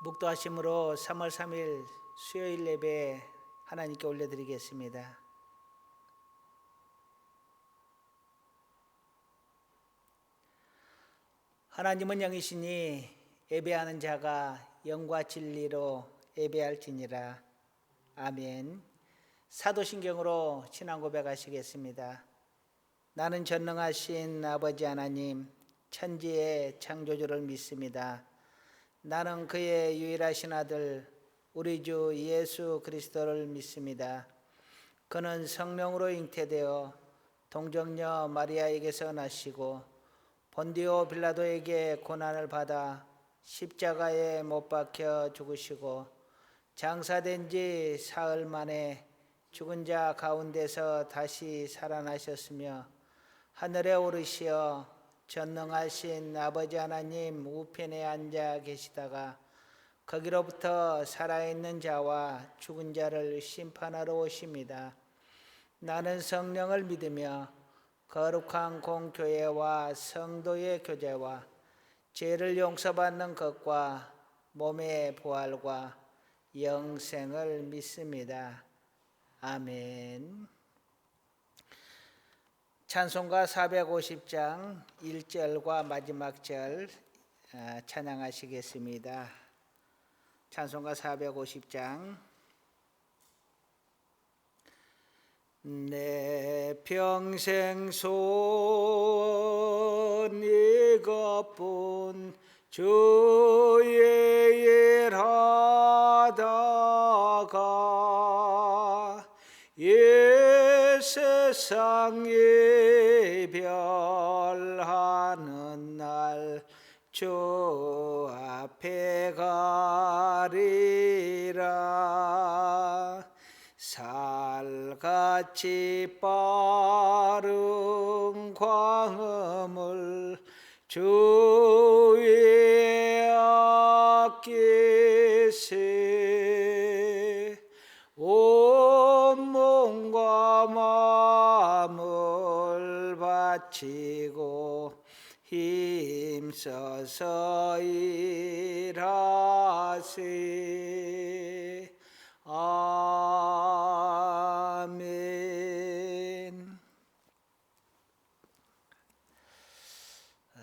묵도하심으로 3월 3일 수요일 예배 하나님께 올려드리겠습니다. 하나님은 영이시니 예배하는 자가 영과 진리로 예배할지니라. 아멘. 사도신경으로 신앙 고백하시겠습니다. 나는 전능하신 아버지 하나님, 천지의 창조주를 믿습니다. 나는 그의 유일하신 아들 우리 주 예수 그리스도를 믿습니다. 그는 성령으로 잉태되어 동정녀 마리아에게서 나시고 본디오 빌라도에게 고난을 받아 십자가에 못 박혀 죽으시고 장사된 지 사흘 만에 죽은 자 가운데서 다시 살아나셨으며 하늘에 오르시어 전능하신 아버지 하나님 우편에 앉아 계시다가 거기로부터 살아있는 자와 죽은 자를 심판하러 오십니다. 나는 성령을 믿으며 거룩한 공교회와 성도의 교제와 죄를 용서받는 것과 몸의 부활과 영생을 믿습니다. 아멘. 찬송가 450장 1절과 마지막 절 찬양하시겠습니다. 찬송가 450장. 내 평생 소원 이것뿐 주의 일하다가 세상 예별하는 날 주 앞에 가리라. 살같이 빠른 광음을 주의 아끼세. 온 몸과 마음을 바치고 힘써서 일하세. 아멘.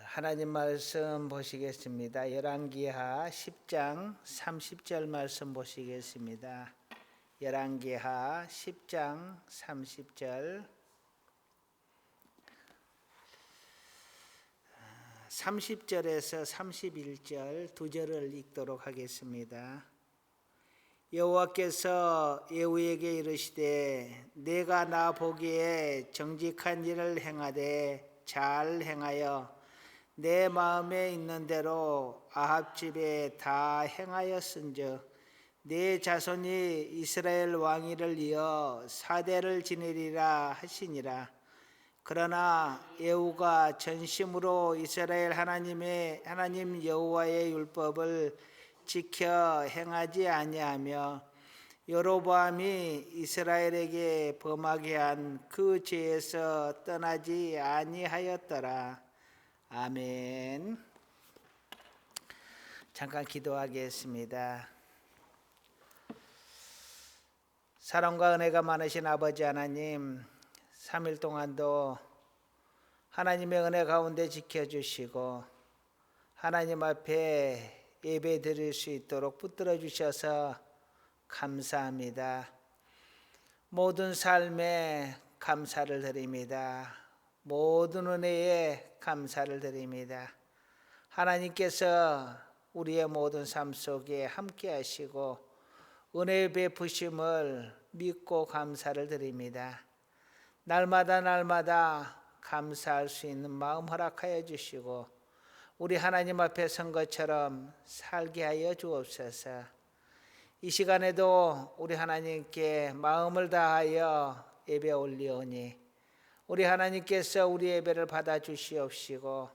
하나님 말씀 보시겠습니다. 열왕기하 10장 30절 말씀 보시겠습니다. 열왕기하 10장 30절. 30절에서 31절 두 절을 읽도록 하겠습니다. 여호와께서 예후에게 이르시되 내가 나 보기에 정직한 일을 행하되 잘 행하여 내 마음에 있는 대로 아합 집에 다 행하였은즉 내 자손이 이스라엘 왕위를 이어 4대를 지내리라 하시니라. 그러나 예후가 전심으로 이스라엘 하나님 여호와의 율법을 지켜 행하지 아니하며 여로보암이 이스라엘에게 범하게 한 그 죄에서 떠나지 아니하였더라. 아멘. 잠깐 기도하겠습니다. 사랑과 은혜가 많으신 아버지 하나님, 3일 동안도 하나님의 은혜 가운데 지켜주시고 하나님 앞에 예배 드릴 수 있도록 붙들어 주셔서 감사합니다. 모든 삶에 감사를 드립니다. 모든 은혜에 감사를 드립니다. 하나님께서 우리의 모든 삶 속에 함께 하시고 은혜의 베푸심을 믿고 감사를 드립니다. 날마다 감사할 수 있는 마음 허락하여 주시고 우리 하나님 앞에 선 것처럼 살게 하여 주옵소서. 이 시간에도 우리 하나님께 마음을 다하여 예배 올리오니 우리 하나님께서 우리 예배를 받아 주시옵시고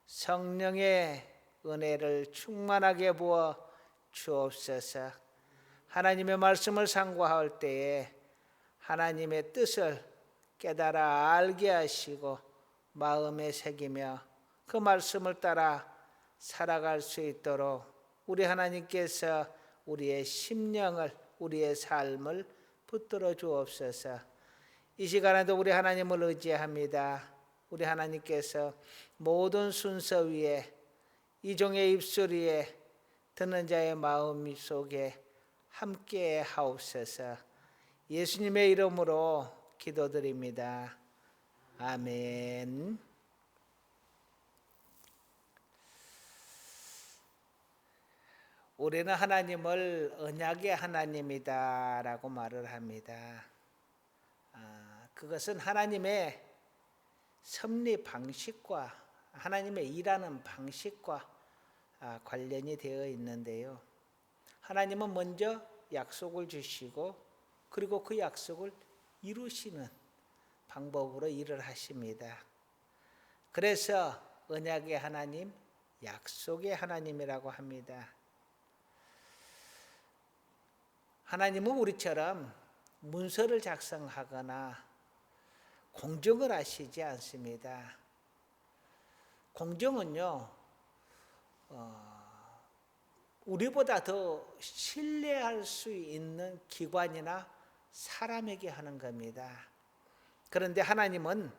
성령의 은혜를 충만하게 부어 주옵소서. 하나님의 말씀을 상고할 때에 하나님의 뜻을 깨달아 알게 하시고 마음에 새기며 그 말씀을 따라 살아갈 수 있도록 우리 하나님께서 우리의 심령을, 우리의 삶을 붙들어 주옵소서. 이 시간에도 우리 하나님을 의지합니다. 우리 하나님께서 모든 순서 위에, 이 종의 입술 위에, 듣는 자의 마음 속에 함께 하옵소서. 예수님의 이름으로 기도드립니다. 아멘. 우리는 하나님을 언약의 하나님이다라고 말을 합니다. 그것은 하나님의 섭리 방식과 하나님의 일하는 방식과 관련이 되어 있는데요. 하나님은 먼저 약속을 주시고 그리고 그 약속을 이루시는 방법으로 일을 하십니다. 그래서 언약의 하나님, 약속의 하나님이라고 합니다. 하나님은 우리처럼 문서를 작성하거나 공정을 하시지 않습니다. 공정은요, 우리보다 더 신뢰할 수 있는 기관이나 사람에게 하는 겁니다. 그런데 하나님은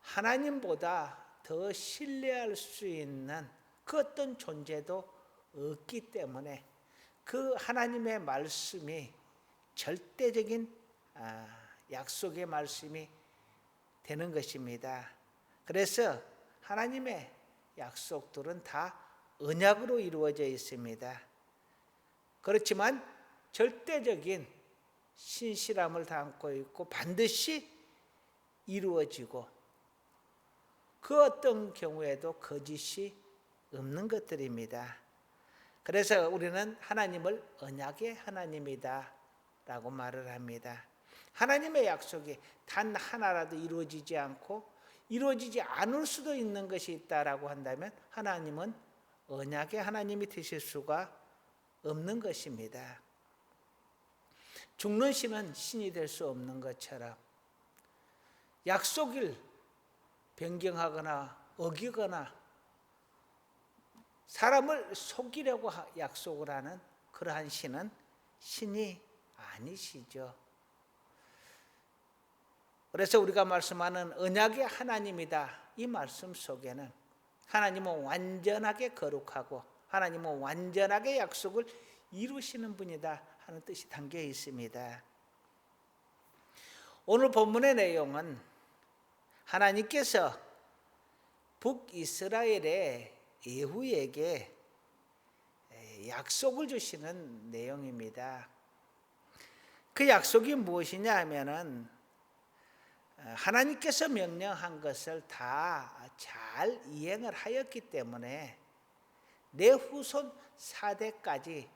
하나님보다 더 신뢰할 수 있는 그 어떤 존재도 없기 때문에 그 하나님의 말씀이 절대적인 약속의 말씀이 되는 것입니다. 그래서 하나님의 약속들은 다 언약으로 이루어져 있습니다. 그렇지만 절대적인 신실함을 담고 있고 반드시 이루어지고 그 어떤 경우에도 거짓이 없는 것들입니다. 그래서 우리는 하나님을 언약의 하나님이다 라고 말을 합니다. 하나님의 약속이 단 하나라도 이루어지지 않고 이루어지지 않을 수도 있는 것이 있다라고 한다면 하나님은 언약의 하나님이 되실 수가 없는 것입니다. 죽는 신은 신이 될 수 없는 것처럼 약속을 변경하거나 어기거나 사람을 속이려고 약속을 하는 그러한 신은 신이 아니시죠. 그래서 우리가 말씀하는 언약의 하나님이다, 이 말씀 속에는 하나님은 완전하게 거룩하고 하나님은 완전하게 약속을 이루시는 분이다 하는 뜻이 담겨 있습니다. 오늘 본문의 내용은 하나님께서 북이스라엘의 예후에게 약속을 주시는 내용입니다. 그 약속이 무엇이냐 하면은 하나님께서 명령한 것을 다 잘 이행을 하였기 때문에 내 후손 4대까지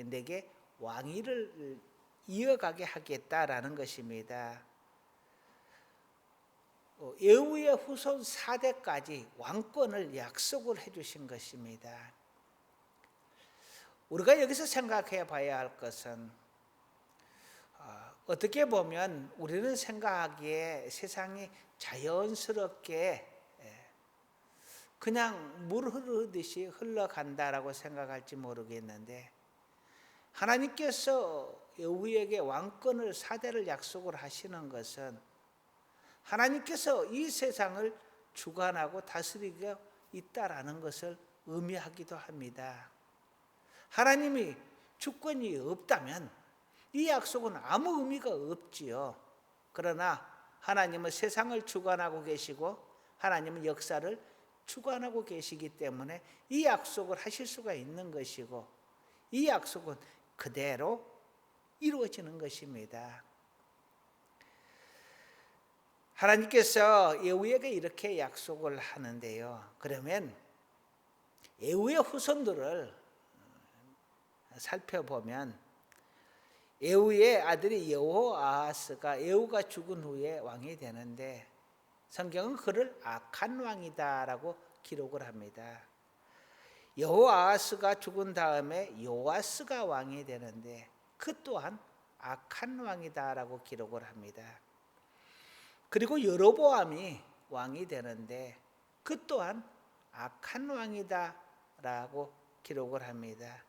내게 왕위를 이어가게 하겠다라는 것입니다. 예후의 후손 4대까지 왕권을 약속을 해주신 것입니다. 우리가 여기서 생각해 봐야 할 것은 어떻게 보면 우리는 생각하기에 세상이 자연스럽게 그냥 물 흐르듯이 흘러간다라고 생각할지 모르겠는데 하나님께서 예후에게 왕권을 4대를 약속을 하시는 것은 하나님께서 이 세상을 주관하고 다스리고 있다라는 것을 의미하기도 합니다. 하나님이 주권이 없다면 이 약속은 아무 의미가 없지요. 그러나 하나님은 세상을 주관하고 계시고 하나님은 역사를 주관하고 계시기 때문에 이 약속을 하실 수가 있는 것이고 이 약속은 그대로 이루어지는 것입니다. 하나님께서 예후에게 이렇게 약속을 하는데요. 그러면 예후의 후손들을 살펴보면 예후의 아들이 여호아하스가 예후가 죽은 후에 왕이 되는데 성경은 그를 악한 왕이다라고 기록을 합니다. 여호아하스가 죽은 다음에 요아스가 왕이 되는데 그 또한 악한 왕이다라고 기록을 합니다. 그리고 여로보암이 왕이 되는데 그 또한 악한 왕이다라고 기록을 합니다.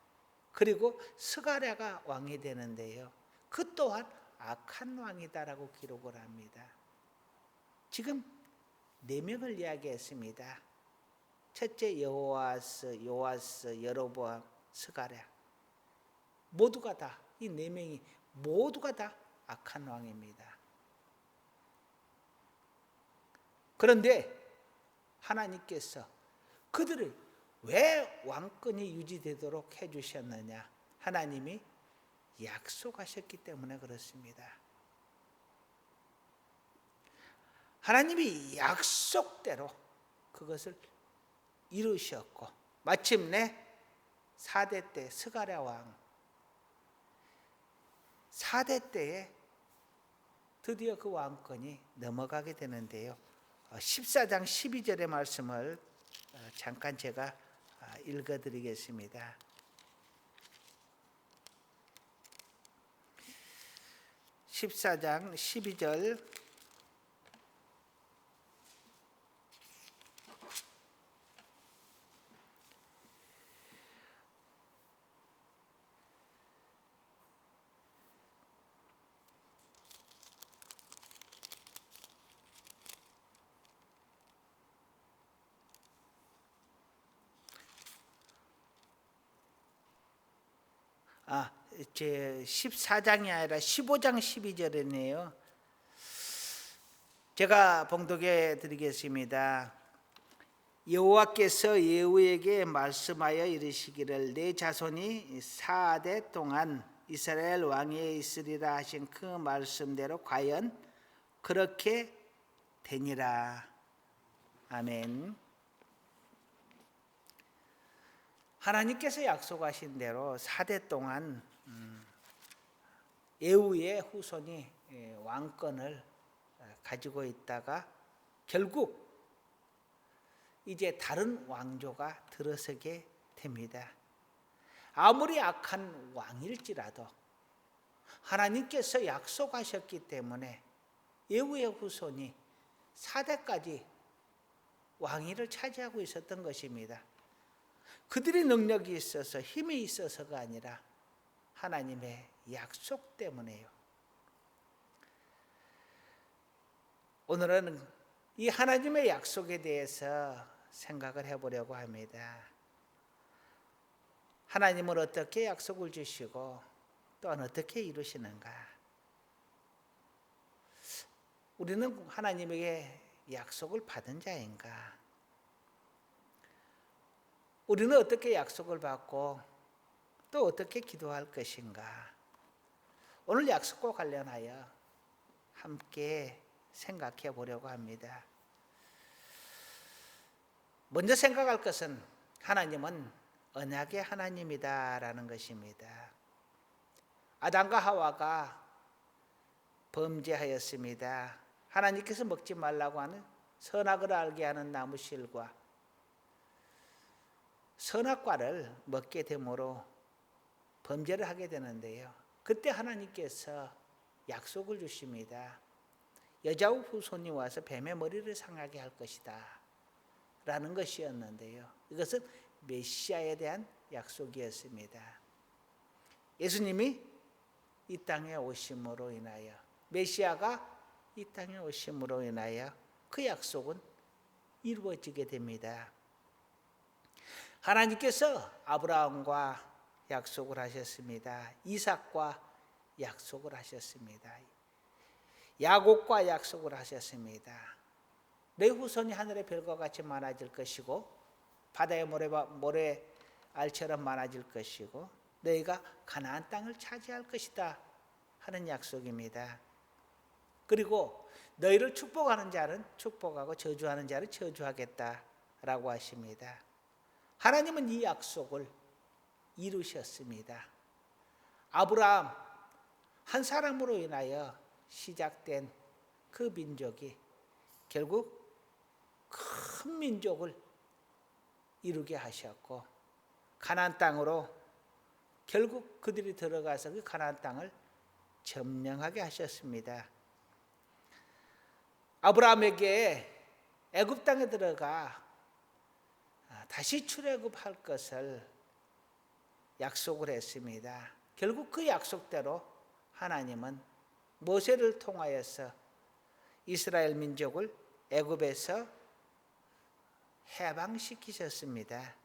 그리고 스가랴가 왕이 되는데요. 그 또한 악한 왕이다라고 기록을 합니다. 지금 4명을 이야기했습니다. 첫째 여호아스, 요아스, 여로보암, 스가랴. 모두가 다, 이 4명이 모두가 다 악한 왕입니다. 그런데 하나님께서 그들을 왜 왕권이 유지되도록 해주셨느냐? 하나님이 약속하셨기 때문에 그렇습니다. 하나님이 약속대로 그것을 이루셨고 마침내 4대 때 스가랴 왕 4대 때에 드디어 그 왕권이 넘어가게 되는데요. 14장 12절의 말씀을 잠깐 제가 읽어드리겠습니다. 14장 12절 제 14장이 아니라 15장 12절이네요. 제가 봉독해 드리겠습니다. 여호와께서 예후에게 말씀하여 이르시기를 내 자손이 4대 동안 이스라엘 왕위에 있으리라 하신 그 말씀대로 과연 그렇게 되니라. 아멘. 하나님께서 약속하신 대로 4대 동안 예후의 후손이 왕권을 가지고 있다가 결국 이제 다른 왕조가 들어서게 됩니다. 아무리 악한 왕일지라도 하나님께서 약속하셨기 때문에 예후의 후손이 4대까지 왕위를 차지하고 있었던 것입니다. 그들의 능력이 있어서 힘이 있어서가 아니라 하나님의 약속 때문에요. 오늘은 이 하나님의 약속에 대해서 생각을 해보려고 합니다. 하나님은 어떻게 약속을 주시고 또한 어떻게 이루시는가? 우리는 하나님에게 약속을 받은 자인가? 우리는 어떻게 약속을 받고 또 어떻게 기도할 것인가? 오늘 약속과 관련하여 함께 생각해 보려고 합니다. 먼저 생각할 것은 하나님은 언약의 하나님이다라는 것입니다. 아담과 하와가 범죄하였습니다. 하나님께서 먹지 말라고 하는 선악을 알게 하는 나무실과 선악과를 먹게 되므로 범죄를 하게 되는데요. 그때 하나님께서 약속을 주십니다. 여자의 후손이 와서 뱀의 머리를 상하게 할 것이다 라는 것이었는데요. 이것은 메시아에 대한 약속이었습니다. 예수님이 이 땅에 오심으로 인하여 메시아가 이 땅에 오심으로 인하여 그 약속은 이루어지게 됩니다. 하나님께서 아브라함과 약속을 하셨습니다. 이삭과 약속을 하셨습니다. 야곱과 약속을 하셨습니다. 내 후손이 하늘의 별과 같이 많아질 것이고 바다의 모래알처럼 많아질 것이고 너희가 가나안 땅을 차지할 것이다 하는 약속입니다. 그리고 너희를 축복하는 자는 축복하고 저주하는 자를 저주하겠다라고 하십니다. 하나님은 이 약속을 이루셨습니다. 아브라함 한 사람으로 인하여 시작된 그 민족이 결국 큰 민족을 이루게 하셨고 가나안 땅으로 결국 그들이 들어가서 그 가나안 땅을 점령하게 하셨습니다. 아브라함에게 애굽 땅에 들어가 다시 출애굽할 것을 약속을 했습니다. 결국 그 약속대로 하나님은 모세를 통하여서 이스라엘 민족을 애굽에서 해방시키셨습니다.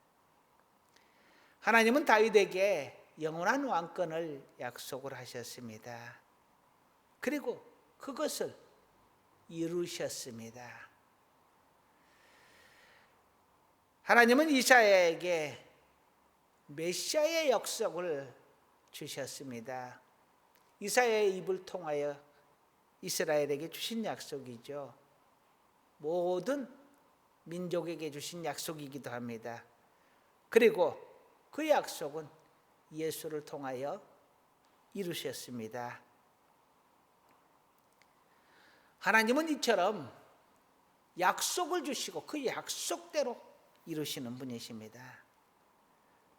하나님은 다윗에게 영원한 왕권을 약속을 하셨습니다. 그리고 그것을 이루셨습니다. 하나님은 이사야에게 메시아의 약속을 주셨습니다. 이사야의 입을 통하여 이스라엘에게 주신 약속이죠. 모든 민족에게 주신 약속이기도 합니다. 그리고 그 약속은 예수를 통하여 이루셨습니다. 하나님은 이처럼 약속을 주시고 그 약속대로 이루시는 분이십니다.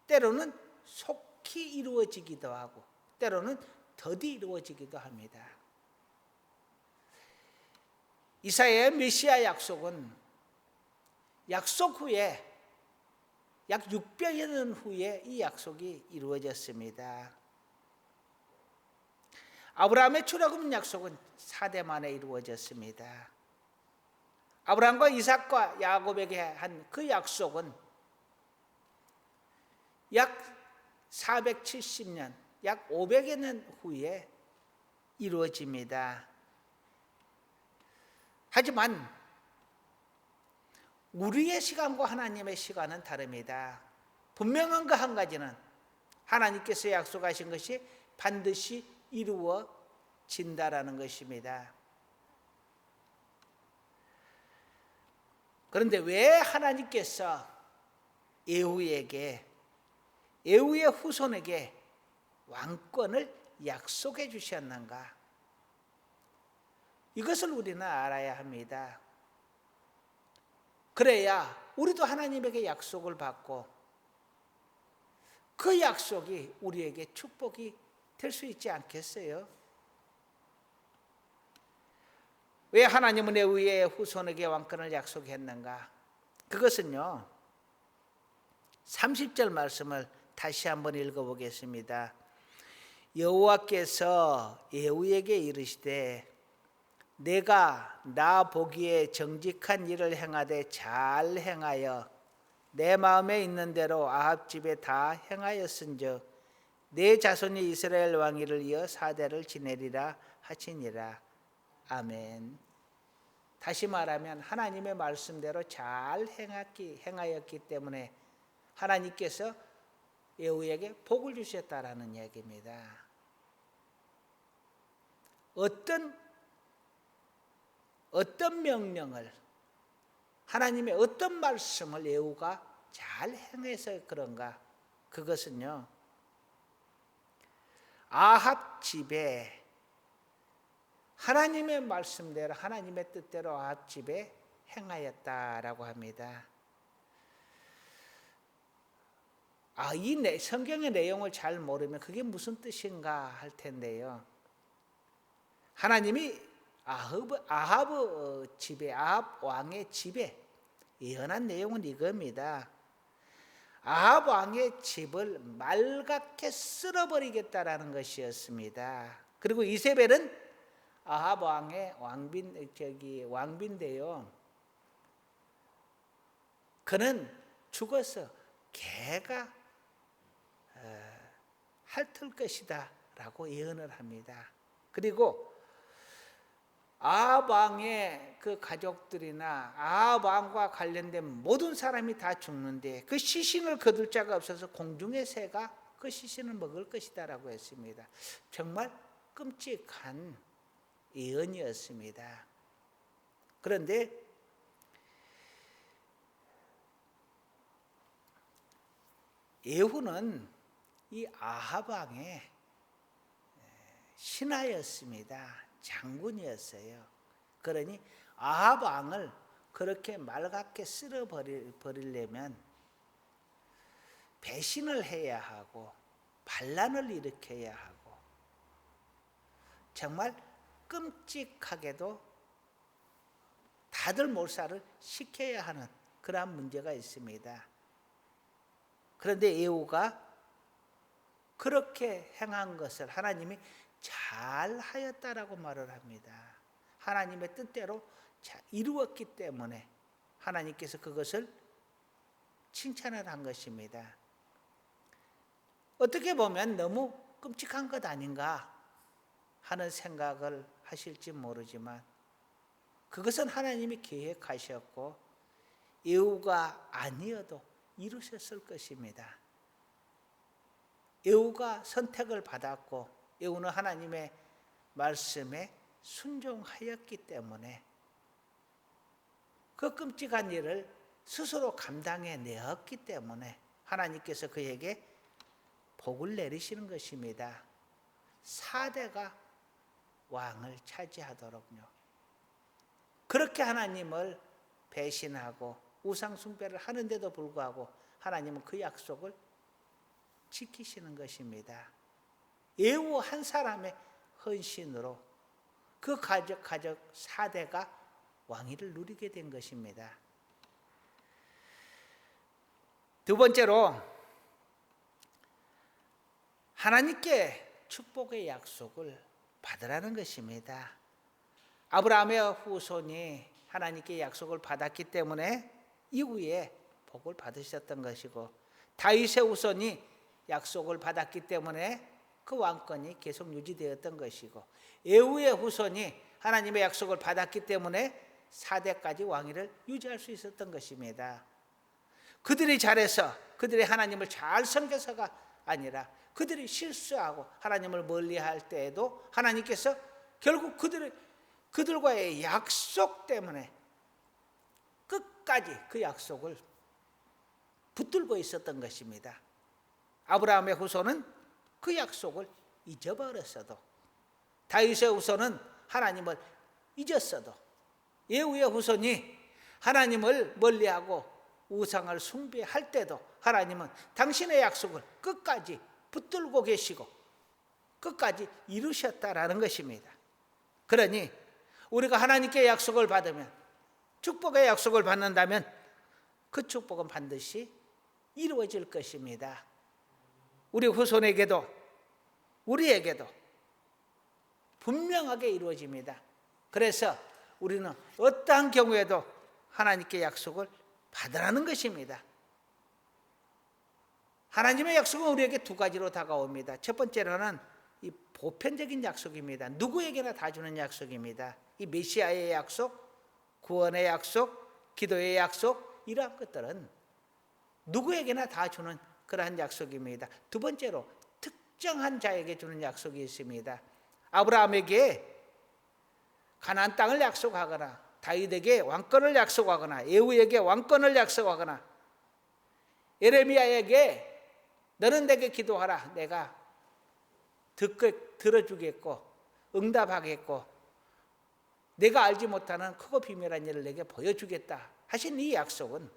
때로는 속히 이루어지기도 하고 때로는 더디 이루어지기도 합니다. 이사야의 메시아 약속은 약속 후에 약 600여 년 후에 이 약속이 이루어졌습니다. 아브라함의 출애굽 약속은 4대 만에 이루어졌습니다. 아브라함과 이삭과 야곱에게 한 그 약속은 약 470년, 약 500여 년 후에 이루어집니다. 하지만 우리의 시간과 하나님의 시간은 다릅니다. 분명한 거 한 가지는 하나님께서 약속하신 것이 반드시 이루어진다라는 것입니다. 그런데 왜 하나님께서 에후의 후손에게 왕권을 약속해 주셨는가? 이것을 우리는 알아야 합니다. 그래야 우리도 하나님에게 약속을 받고 그 약속이 우리에게 축복이 될 수 있지 않겠어요? 왜 하나님은 에후의 후손에게 왕권을 약속했는가? 그것은요, 30절 말씀을 다시 한번 읽어보겠습니다. 여호와께서 에후에게 이르시되 내가 나 보기에 정직한 일을 행하되 잘 행하여 내 마음에 있는 대로 아합 집에 다 행하였은즉 내 자손이 이스라엘 왕위를 이어 4대를 지내리라 하시니라. 아멘. 다시 말하면 하나님의 말씀대로 잘 행하였기 때문에 하나님께서 에후에게 복을 주셨다라는 이야기입니다. 어떤 명령을, 하나님의 어떤 말씀을 에후가 잘 행해서 그런가? 그것은요, 아합 집에 하나님의 말씀대로 하나님의 뜻대로 아합 집에 행하였다라고 합니다. 이 성경의 내용을 잘 모르면 그게 무슨 뜻인가 할 텐데요. 하나님이 아합 왕의 집에 예언한 내용은 이겁니다. 아합 왕의 집을 말갛게 쓸어버리겠다라는 것이었습니다. 그리고 이세벨은 아합 왕의 왕비인데요. 그는 죽어서 개가 핥을 것이다 라고 예언을 합니다. 그리고 아합 왕의 그 가족들이나 아합 왕과 관련된 모든 사람이 다 죽는데 그 시신을 거둘 자가 없어서 공중의 새가 그 시신을 먹을 것이다 라고 했습니다. 정말 끔찍한 예언이었습니다. 그런데 예후는 이 아합 왕의 신하였습니다. 장군이었어요. 그러니 아합 왕을 그렇게 말갛게 쓸어버리려면 배신을 해야 하고 반란을 일으켜야 하고 정말 끔찍하게도 다들 몰살을 시켜야 하는 그러한 문제가 있습니다. 그런데 에후가 그렇게 행한 것을 하나님이 잘하였다라고 말을 합니다. 하나님의 뜻대로 이루었기 때문에 하나님께서 그것을 칭찬을 한 것입니다. 어떻게 보면 너무 끔찍한 것 아닌가 하는 생각을 하실지 모르지만 그것은 하나님이 계획하셨고 에후가 아니어도 이루셨을 것입니다. 에후가 선택을 받았고 에후는 하나님의 말씀에 순종하였기 때문에 그 끔찍한 일을 스스로 감당해 내었기 때문에 하나님께서 그에게 복을 내리시는 것입니다. 4대가 왕을 차지하도록요. 그렇게 하나님을 배신하고 우상 숭배를 하는데도 불구하고 하나님은 그 약속을 지키시는 것입니다. 에후 한 사람의 헌신으로 그 가족 4대가 왕위를 누리게 된 것입니다. 두 번째로 하나님께 축복의 약속을 받으라는 것입니다. 아브라함의 후손이 하나님께 약속을 받았기 때문에 이후에 복을 받으셨던 것이고 다윗의 후손이 약속을 받았기 때문에 그 왕권이 계속 유지되었던 것이고 에후의 후손이 하나님의 약속을 받았기 때문에 4대까지 왕위를 유지할 수 있었던 것입니다. 그들이 잘해서 그들이 하나님을 잘 섬겨서가 아니라 그들이 실수하고 하나님을 멀리할 때에도 하나님께서 결국 그들과의 약속 때문에 끝까지 그 약속을 붙들고 있었던 것입니다. 아브라함의 후손은 그 약속을 잊어버렸어도 다윗의 후손은 하나님을 잊었어도 에후의 후손이 하나님을 멀리하고 우상을 숭배할 때도 하나님은 당신의 약속을 끝까지 붙들고 계시고 끝까지 이루셨다라는 것입니다. 그러니 우리가 하나님께 약속을 받으면 축복의 약속을 받는다면 그 축복은 반드시 이루어질 것입니다. 우리 후손에게도 우리에게도 분명하게 이루어집니다. 그래서 우리는 어떠한 경우에도 하나님께 약속을 받으라는 것입니다. 하나님의 약속은 우리에게 두 가지로 다가옵니다. 첫 번째로는 이 보편적인 약속입니다. 누구에게나 다 주는 약속입니다. 이 메시아의 약속, 구원의 약속, 기도의 약속 이러한 것들은 누구에게나 다 주는 그러한 약속입니다. 두 번째로 특정한 자에게 주는 약속이 있습니다. 아브라함에게 가나안 땅을 약속하거나 다윗에게 왕권을 약속하거나 에후에게 왕권을 약속하거나 예레미야에게 너는 내게 기도하라 내가 들어주겠고 응답하겠고 내가 알지 못하는 크고 비밀한 일을 내게 보여주겠다 하신 이 약속은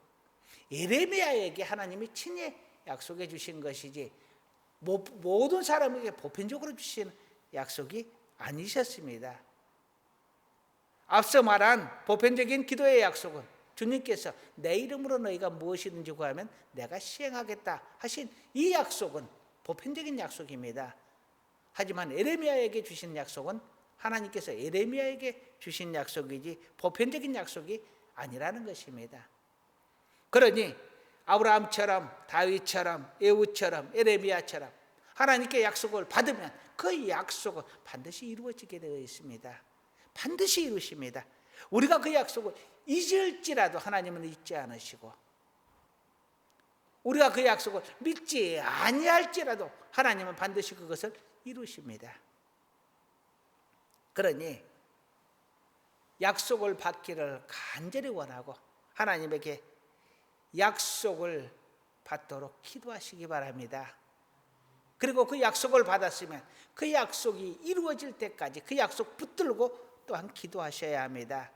예레미야에게 하나님이 친히 약속해 주신 것이지 모든 사람에게 보편적으로 주신 약속이 아니셨습니다. 앞서 말한 보편적인 기도의 약속은 주님께서 내 이름으로 너희가 무엇이든지 구하면 내가 시행하겠다 하신 이 약속은 보편적인 약속입니다. 하지만 예레미야에게 주신 약속은 하나님께서 예레미야에게 주신 약속이지 보편적인 약속이 아니라는 것입니다. 그러니 아브라함처럼 다윗처럼 에후처럼 예레미야처럼 하나님께 약속을 받으면 그 약속은 반드시 이루어지게 되어 있습니다. 반드시 이루십니다. 우리가 그 약속을 잊을지라도 하나님은 잊지 않으시고 우리가 그 약속을 믿지 아니할지라도 하나님은 반드시 그것을 이루십니다. 그러니 약속을 받기를 간절히 원하고 하나님에게 약속을 받도록 기도하시기 바랍니다. 그리고 그 약속을 받았으면 그 약속이 이루어질 때까지 그 약속 붙들고 또한 기도하셔야 합니다.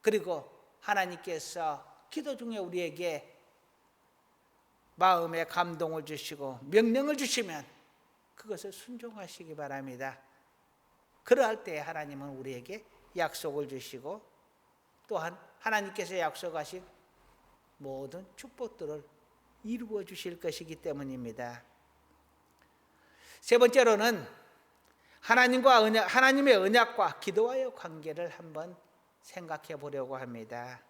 그리고 하나님께서 기도 중에 우리에게 마음에 감동을 주시고 명령을 주시면 그것을 순종하시기 바랍니다. 그러할 때 하나님은 우리에게 약속을 주시고 또한 하나님께서 약속하신 모든 축복들을 이루어 주실 것이기 때문입니다. 세 번째로는 하나님의 언약과 기도와의 관계를 한번 생각해 보려고 합니다.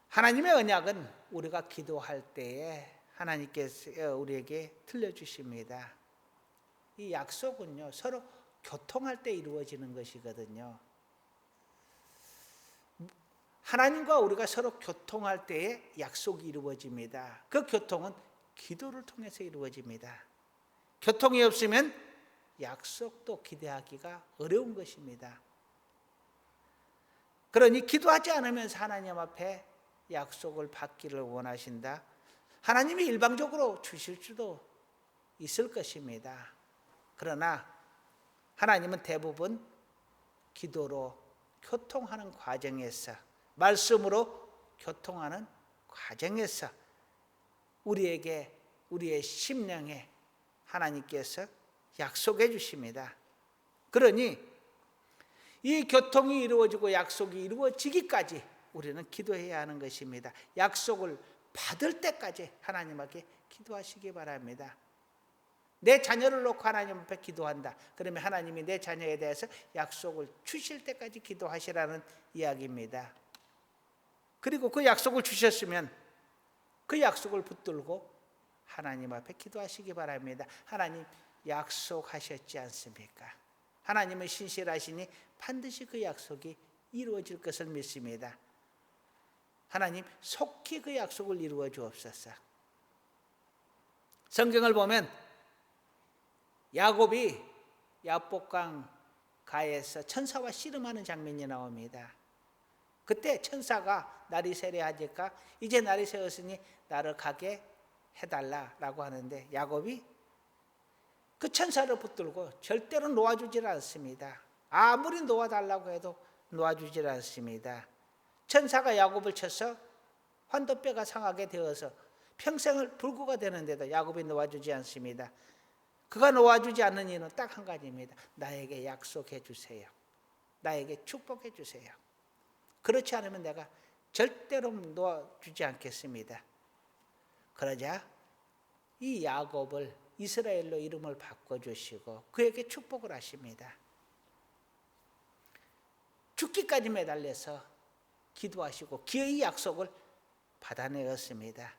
하나님의 언약은 우리가 기도할 때에 하나님께서 우리에게 들려주십니다. 이 약속은요, 서로 교통할 때 이루어지는 것이거든요. 하나님과 우리가 서로 교통할 때에 약속이 이루어집니다. 그 교통은 기도를 통해서 이루어집니다. 교통이 없으면 약속도 기대하기가 어려운 것입니다. 그러니 기도하지 않으면서 하나님 앞에 약속을 받기를 원하신다. 하나님이 일방적으로 주실 수도 있을 것입니다. 그러나 하나님은 대부분 기도로 교통하는 과정에서, 말씀으로 교통하는 과정에서 우리에게, 우리의 심령에 하나님께서 약속해 주십니다. 그러니 이 교통이 이루어지고 약속이 이루어지기까지 우리는 기도해야 하는 것입니다. 약속을 받을 때까지 하나님께 기도하시기 바랍니다. 내 자녀를 놓고 하나님 앞에 기도한다. 그러면 하나님이 내 자녀에 대해서 약속을 주실 때까지 기도하시라는 이야기입니다. 그리고 그 약속을 주셨으면 그 약속을 붙들고 하나님 앞에 기도하시기 바랍니다. 하나님 약속하셨지 않습니까? 하나님은 신실하시니 반드시 그 약속이 이루어질 것을 믿습니다. 하나님 속히 그 약속을 이루어 주옵소서. 성경을 보면 야곱이 야복강 가에서 천사와 씨름하는 장면이 나옵니다. 그때 천사가 날이 세려하니까 이제 날이 새었으니 나를 가게 해달라라고 하는데 야곱이 그 천사를 붙들고 절대로 놓아주질 않습니다. 아무리 놓아달라고 해도 놓아주질 않습니다. 천사가 야곱을 쳐서 환도뼈가 상하게 되어서 평생을 불구가 되는데도 야곱이 놓아주지 않습니다. 그가 놓아주지 않는 이유는 딱 한 가지입니다. 나에게 약속해 주세요. 나에게 축복해 주세요. 그렇지 않으면 내가 절대로 놓아주지 않겠습니다. 그러자 이 야곱을 이스라엘로 이름을 바꿔주시고 그에게 축복을 하십니다. 죽기까지 매달려서 기도하시고 기어이 약속을 받아내었습니다.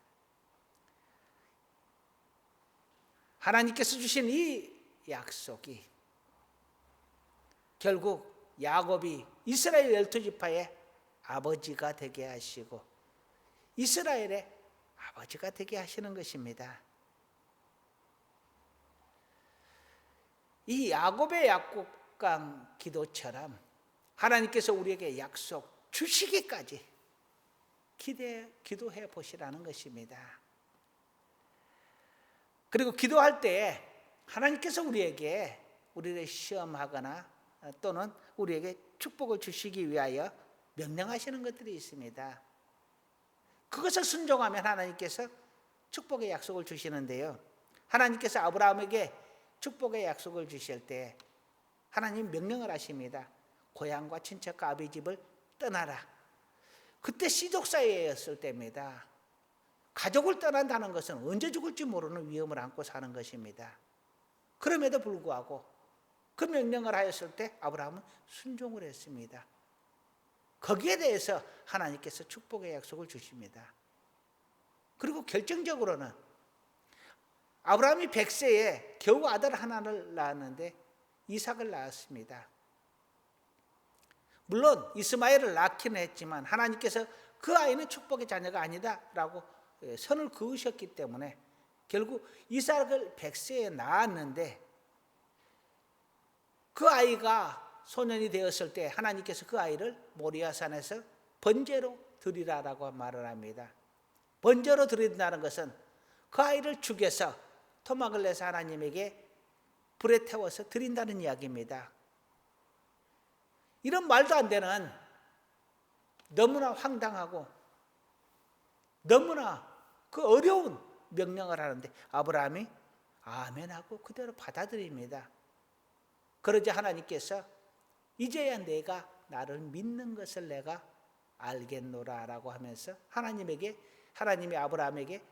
하나님께서 주신 이 약속이 결국 야곱이 이스라엘 12지파의 아버지가 되게 하시고 이스라엘의 아버지가 되게 하시는 것입니다. 이 야곱의 약국강 기도처럼 하나님께서 우리에게 약속 주시기까지 기도해 보시라는 것입니다. 그리고 기도할 때 하나님께서 우리에게 우리를 시험하거나 또는 우리에게 축복을 주시기 위하여 명령하시는 것들이 있습니다. 그것을 순종하면 하나님께서 축복의 약속을 주시는데요. 하나님께서 아브라함에게 축복의 약속을 주실 때 하나님 명령을 하십니다. 고향과 친척과 아비 집을 떠나라. 그때 시족사회였을 때입니다. 가족을 떠난다는 것은 언제 죽을지 모르는 위험을 안고 사는 것입니다. 그럼에도 불구하고 그 명령을 하였을 때 아브라함은 순종을 했습니다. 거기에 대해서 하나님께서 축복의 약속을 주십니다. 그리고 결정적으로는 아브라함이 100세에 겨우 아들 하나를 낳았는데 이삭을 낳았습니다. 물론 이스마엘을 낳기는 했지만 하나님께서 그 아이는 축복의 자녀가 아니다라고 선을 그으셨기 때문에 결국 이삭을 100세에 낳았는데 그 아이가 소년이 되었을 때 하나님께서 그 아이를 모리아산에서 번제로 드리라라고 말을 합니다. 번제로 드린다는 것은 그 아이를 죽여서 토막을 내서 하나님에게 불에 태워서 드린다는 이야기입니다. 이런 말도 안 되는 너무나 황당하고 너무나 그 어려운 명령을 하는데 아브라함이 아멘하고 그대로 받아들입니다. 그러자 하나님께서 이제야 내가 나를 믿는 것을 내가 알겠노라 라고 하면서 하나님에게 하나님이 아브라함에게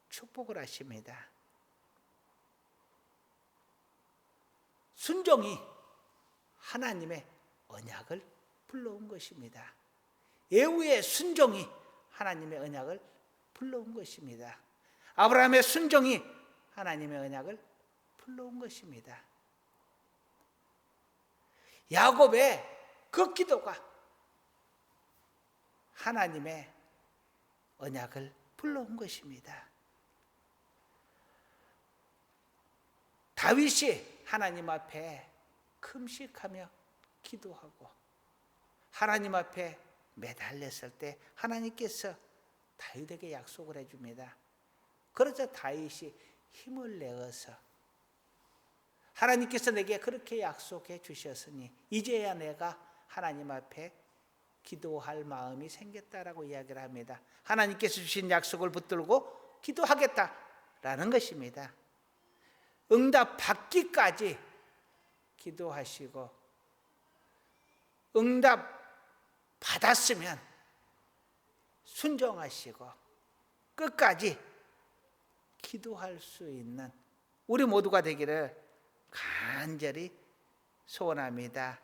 축복을 하십니다. 순종이 하나님의 언약을 불러온 것입니다. 에후의 순종이 하나님의 언약을 불러온 것입니다. 아브라함의 순종이 하나님의 언약을 불러온 것입니다. 야곱의 그 기도가 하나님의 언약을 불러온 것입니다. 다윗이 하나님 앞에 금식하며 기도하고 하나님 앞에 매달렸을 때 하나님께서 다윗에게 약속을 해줍니다. 그러자 다윗이 힘을 내어서 하나님께서 내게 그렇게 약속해 주셨으니 이제야 내가 하나님 앞에 기도할 마음이 생겼다라고 이야기를 합니다. 하나님께서 주신 약속을 붙들고 기도하겠다라는 것입니다. 응답 받기까지 기도하시고 응답 받았으면 순종하시고 끝까지 기도할 수 있는 우리 모두가 되기를 간절히 소원합니다.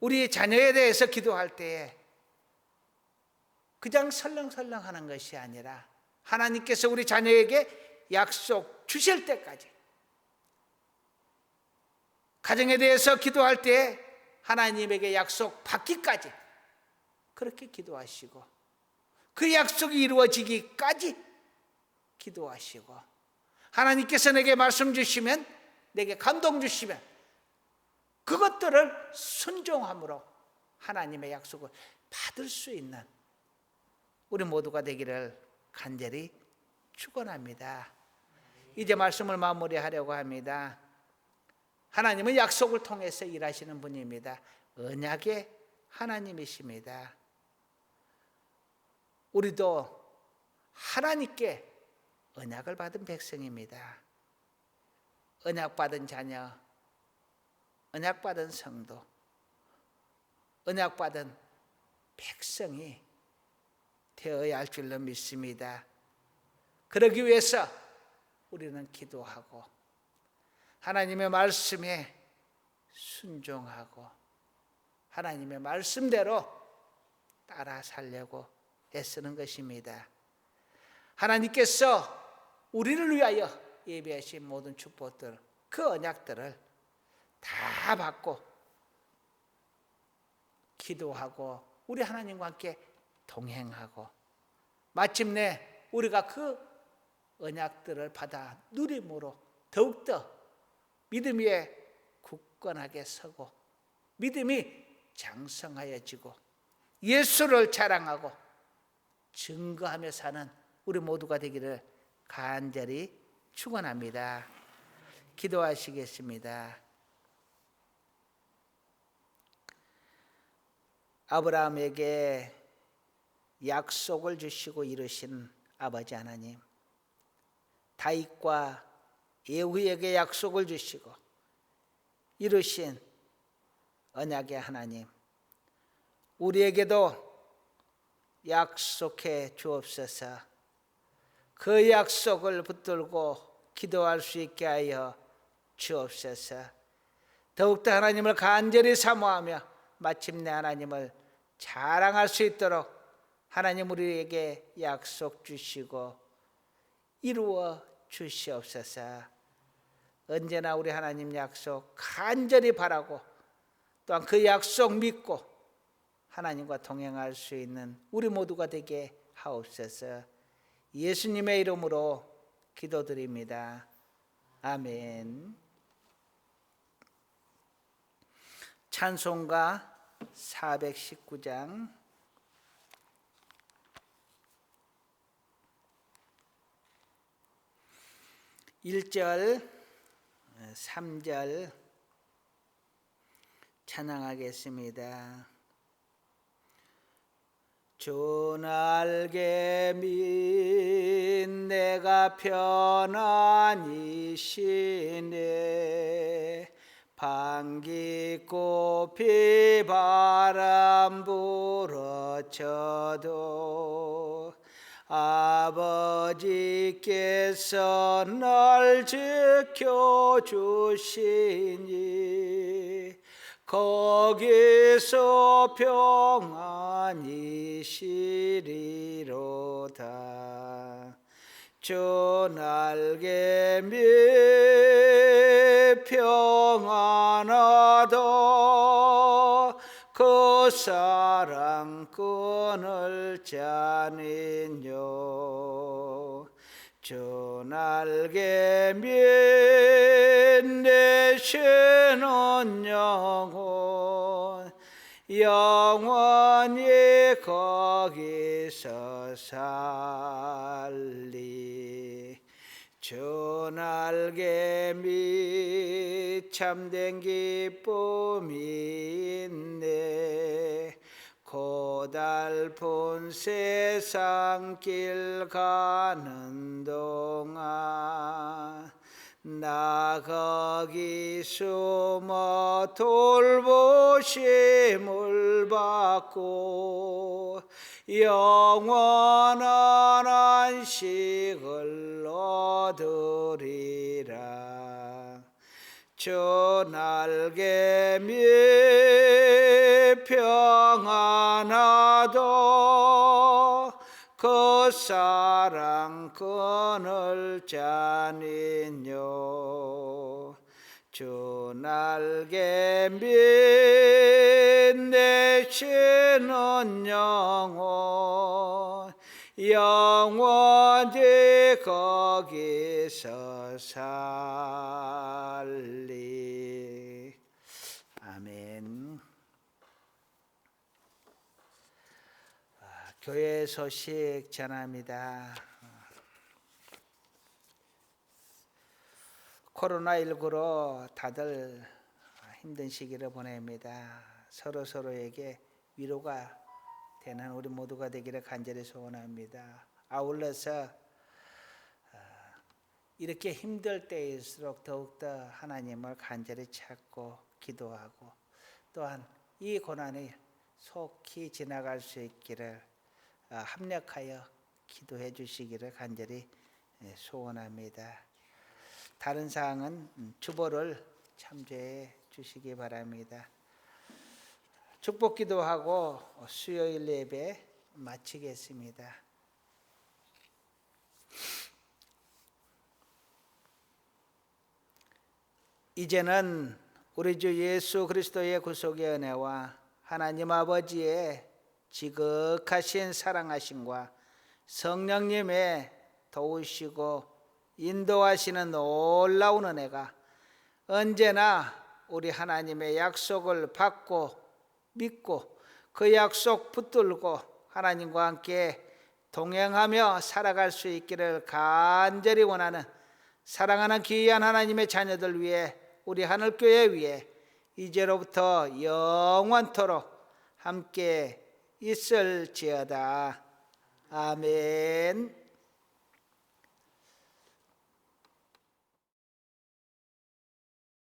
우리 자녀에 대해서 기도할 때에 그냥 설렁설렁 하는 것이 아니라 하나님께서 우리 자녀에게 약속 주실 때까지, 가정에 대해서 기도할 때에 하나님에게 약속 받기까지 그렇게 기도하시고 그 약속이 이루어지기까지 기도하시고 하나님께서 내게 말씀 주시면, 내게 감동 주시면 그것들을 순종함으로 하나님의 약속을 받을 수 있는 우리 모두가 되기를 간절히 축원합니다. 이제 말씀을 마무리하려고 합니다. 하나님은 약속을 통해서 일하시는 분입니다. 언약의 하나님이십니다. 우리도 하나님께 언약을 받은 백성입니다. 언약받은 자녀, 언약받은 성도, 언약받은 백성이 되어야 할 줄로 믿습니다. 그러기 위해서 우리는 기도하고 하나님의 말씀에 순종하고 하나님의 말씀대로 따라 살려고 애쓰는 것입니다. 하나님께서 우리를 위하여 예비하신 모든 축복들, 그 언약들을 다 받고 기도하고 우리 하나님과 함께 동행하고 마침내 우리가 그 언약들을 받아 누림으로 더욱더 믿음 위에 굳건하게 서고 믿음이 장성하여지고 예수를 자랑하고 증거하며 사는 우리 모두가 되기를 간절히 축원합니다. 기도하시겠습니다. 아브라함에게 약속을 주시고 이루신 아버지 하나님, 다윗과 예후에게 약속을 주시고 이루신 언약의 하나님, 우리에게도 약속해 주옵소서. 그 약속을 붙들고 기도할 수 있게 하여 주옵소서. 더욱더 하나님을 간절히 사모하며 마침내 하나님을 자랑할 수 있도록 하나님 우리에게 약속 주시고 이루어 주시옵소서. 언제나 우리 하나님 약속 간절히 바라고 또한 그 약속 믿고 하나님과 동행할 수 있는 우리 모두가 되게 하옵소서. 예수님의 이름으로 기도드립니다. 아멘. 찬송가 419장 1절 3절 찬양하겠습니다. 주 날개 밑 내가 편안히 쉬네. 방귀 비바람 불어쳐도 아버지께서 날 지켜주시니 거기서 평안히 쉬리로다. 주 날개 밑 평안하다. 그 사랑 끊을 자는요. 주 날개 밑 내쉬는 영혼 영원히 거기서 살리. 주 날개 밑 참된 기쁨이 있네. 고달픈 세상 길 가는 동안 나 거기 숨어 돌보심을 받고 영원한 안식을 얻으리라. 주 날개 밑 평안하다. 그 사랑 끊을 자는요. 주 날개 밑 내쉬는 영혼 영원히 거기서 살리. 아멘. 교회 소식 전합니다. 코로나19로 다들 힘든 시기를 보냅니다. 서로에게 위로가 되는 우리 모두가 되기를 간절히 소원합니다. 아울러서 이렇게 힘들 때일수록 더욱더 하나님을 간절히 찾고 기도하고 또한 이 고난이 속히 지나갈 수 있기를 합력하여 기도해 주시기를 간절히 소원합니다. 다른 사항은 주보를 참조해 주시기 바랍니다. 축복 기도하고 수요일 예배 마치겠습니다. 이제는 우리 주 예수 그리스도의 구속의 은혜와 하나님 아버지의 지극하신 사랑하심과 성령님의 도우시고 인도하시는 놀라운 은혜가 언제나 우리 하나님의 약속을 받고 믿고 그 약속 붙들고 하나님과 함께 동행하며 살아갈 수 있기를 간절히 원하는 사랑하는 귀한 하나님의 자녀들 위해 우리 하늘교회 위해 이제로부터 영원토록 함께 있을지어다. 아멘.